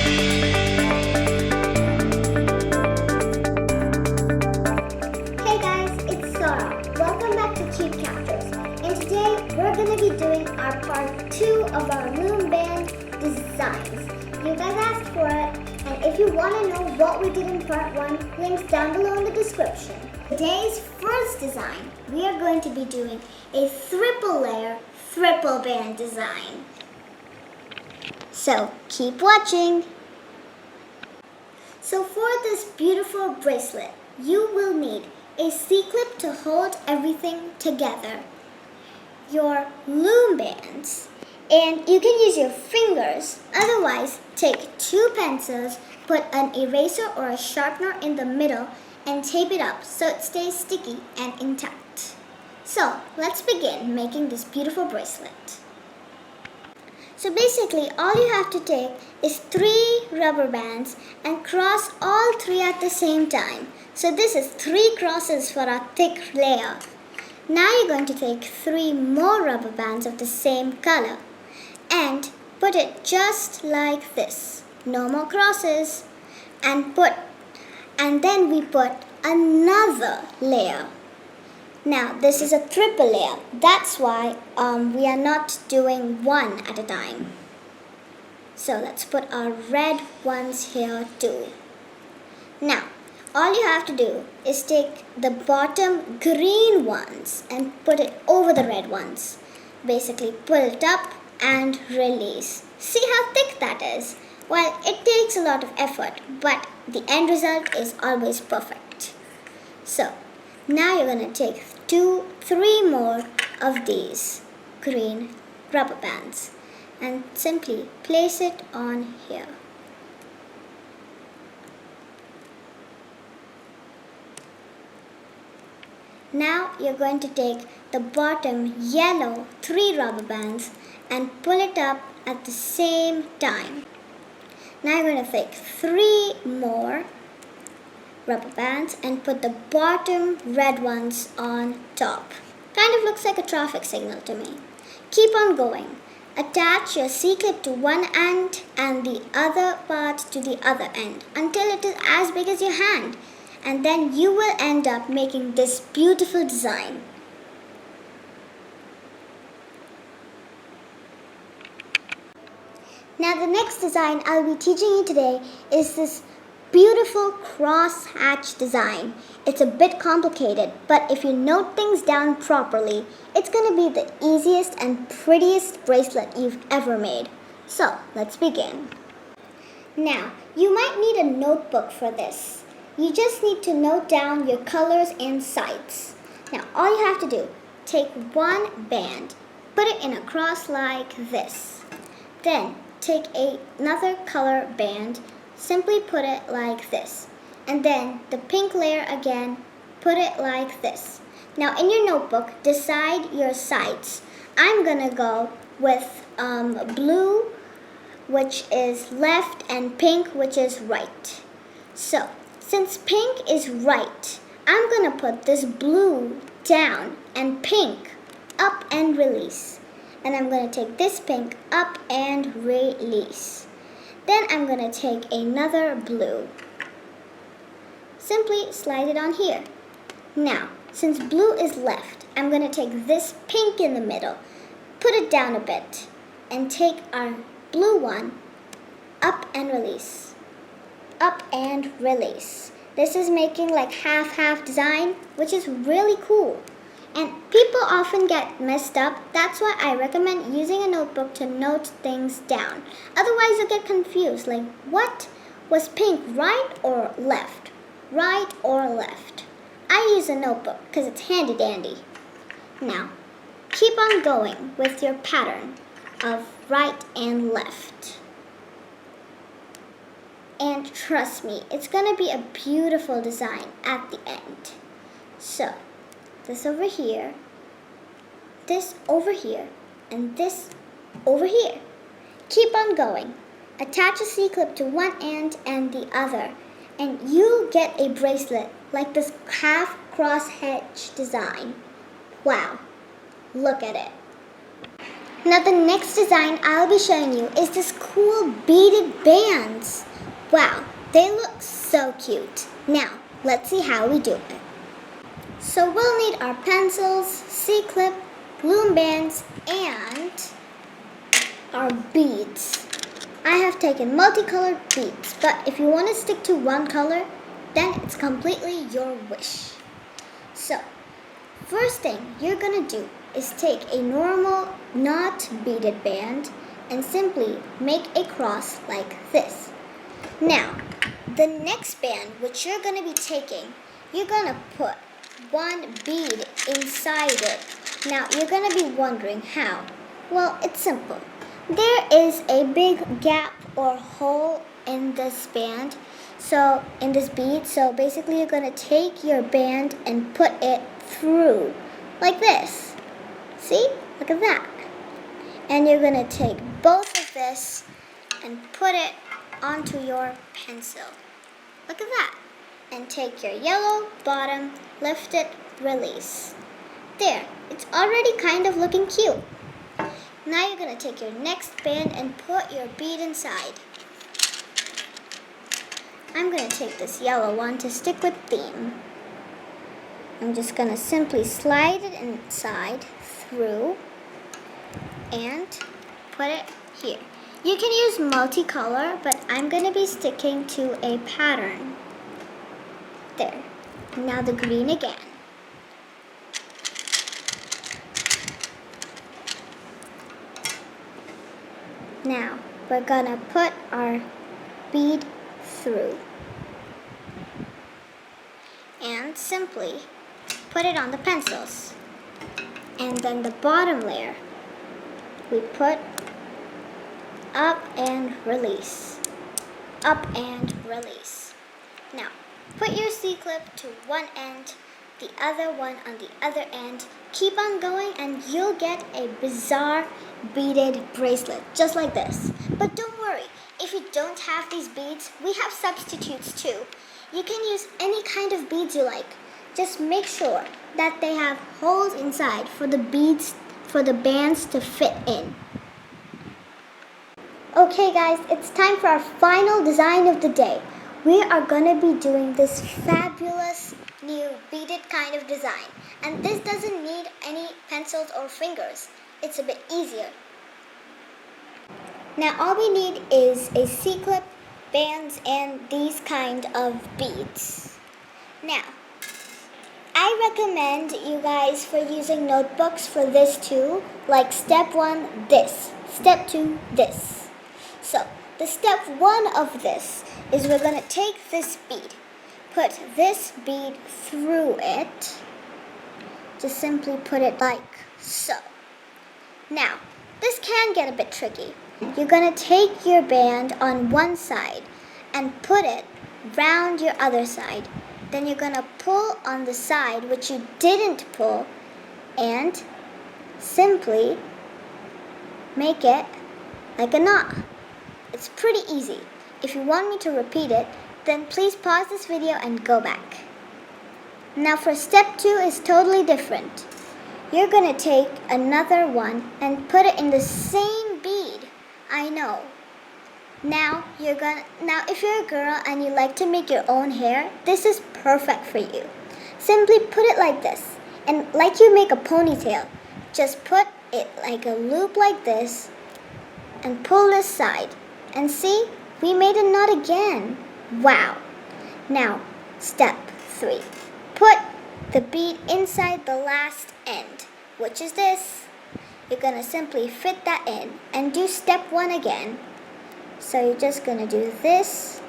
Hey guys, it's Sarah. Welcome back to Cute Captures. And today we're going to be doing our part 2 of our Loomband designs. You guys asked for it, and if you want to know what we did in part 1, links down below in the description. Today's first design, we are going to be doing a triple layer triple band design. So keep watching. So for this beautiful bracelet, you will need a C-clip to hold everything together, your loom bands, and you can use your fingers. Otherwise, take 2 pencils, put an eraser or a sharpener in the middle, and tape it up so it stays sticky and intact. So let's begin making this beautiful bracelet. So basically, all you have to take is 3 rubber bands and cross all 3 at the same time. So this is 3 crosses for our thick layer. Now you're going to take 3 more rubber bands of the same color and put it just like this. No more crosses. And then we put another layer. Now this is a triple layer. That's why we are not doing 1 at a time. So let's put our red ones here too. Now all you have to do is take the bottom green ones and put it over the red ones. Basically pull it up and release. See how thick that is? Well, it takes a lot of effort, but the end result is always perfect. So now you're going to take 3 more of these green rubber bands and simply place it on here. Now you're going to take the bottom yellow 3 rubber bands and pull it up at the same time. Now you're going to take 3 more rubber bands and put the bottom red ones on top. Kind of looks like a traffic signal to me. Keep on going. Attach your C-clip to one end and the other part to the other end until it is as big as your hand. And then you will end up making this beautiful design. Now the next design I'll be teaching you today is this beautiful cross hatch design. It's a bit complicated, but if you note things down properly, it's going to be the easiest and prettiest bracelet you've ever made. So let's begin. Now you might need a notebook for this. You just need to note down your colors and sides. Now all you have to do, take 1 band, put it in a cross like this. Then take another color band, simply put it like this. And then the pink layer again, put it like this. Now in your notebook, decide your sides. I'm gonna go with blue, which is left, and pink, which is right. So since pink is right, I'm gonna put this blue down and pink up and release. And I'm going to take this pink up and release. Then I'm going to take another blue. Simply slide it on here. Now, since blue is left, I'm going to take this pink in the middle, put it down a bit, and take our blue one up and release. Up and release. This is making like half-half design, which is really cool. And people often get messed up. That's why I recommend using a notebook to note things down. Otherwise you'll get confused. Like, what was pink, right or left? Right or left? I use a notebook because it's handy dandy. Now, keep on going with your pattern of right and left. And trust me, it's going to be a beautiful design at the end. So, this over here, this over here, and this over here. Keep on going. Attach a C-clip to one end and the other, and you'll get a bracelet like this half cross hatch design. Wow, look at it. Now the next design I'll be showing you is this cool beaded bands. Wow, they look so cute. Now, let's see how we do it. So we'll need our pencils, C-clip, loom bands, and our beads. I have taken multicolored beads, but if you want to stick to one color, then it's completely your wish. So, first thing you're gonna do is take a normal, not beaded band and simply make a cross like this. Now, the next band which you're gonna be taking, you're gonna put one bead inside it. Now, you're gonna be wondering how. Well, it's simple. There is a big gap or hole in this band, in this bead. So basically you're gonna take your band and put it through like this. See? Look at that. And you're gonna take both of this and put it onto your pencil. Look at that. And take your yellow bottom, lift it, release. There, it's already kind of looking cute. Now you're going to take your next band and put your bead inside. I'm going to take this yellow one to stick with theme. I'm just going to simply slide it inside through and put it here. You can use multicolor, but I'm going to be sticking to a pattern. There. Now the green again. Now, we're gonna put our bead through and simply put it on the pencils. And then the bottom layer, we put up and release, up and release. Now, put your C-clip to one end, the other one on the other end. Keep on going and you'll get a bizarre beaded bracelet, just like this. But don't worry, if you don't have these beads, we have substitutes too. You can use any kind of beads you like. Just make sure that they have holes inside for the beads, for the bands to fit in. Okay guys, it's time for our final design of the day. We are going to be doing this fabulous new beaded kind of design. And this doesn't need any pencils or fingers. It's a bit easier. Now all we need is a C-clip, bands, and these kind of beads. Now, I recommend you guys for using notebooks for this too. Like step 1, this. Step 2, this. So, the step 1 of this is we're going to take this bead, put this bead through it, just simply put it like so. Now, this can get a bit tricky. You're going to take your band on one side and put it round your other side. Then you're going to pull on the side which you didn't pull and simply make it like a knot. It's pretty easy. If you want me to repeat it, then please pause this video and go back. Now for step 2 is totally different. You're going to take another one and put it in the same bead. I know. Now if you're a girl and you like to make your own hair, this is perfect for you. Simply put it like this, and like you make a ponytail, just put it like a loop like this and pull this side. And see, we made a knot again. Wow. Now, step 3. Put the bead inside the last end, which is this. You're going to simply fit that in and do step 1 again. So you're just going to do this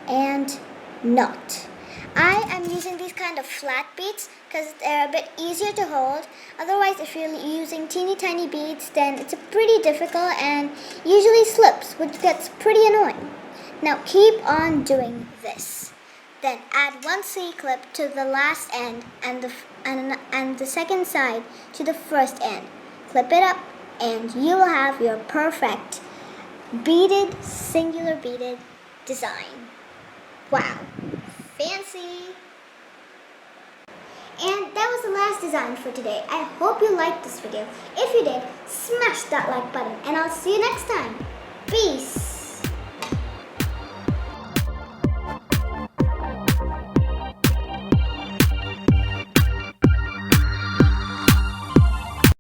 and knot. I am using these kind of flat beads because they're a bit easier to hold. Otherwise, if you're using teeny tiny beads, then it's pretty difficult and usually slips, which gets pretty annoying. Now keep on doing this. Then add one C-clip to the last end and the second side to the first end. Clip it up and you will have your perfect beaded, singular beaded design. Wow, fancy! And that was the last design for today. I hope you liked this video. If you did, smash that like button and I'll see you next time. Peace!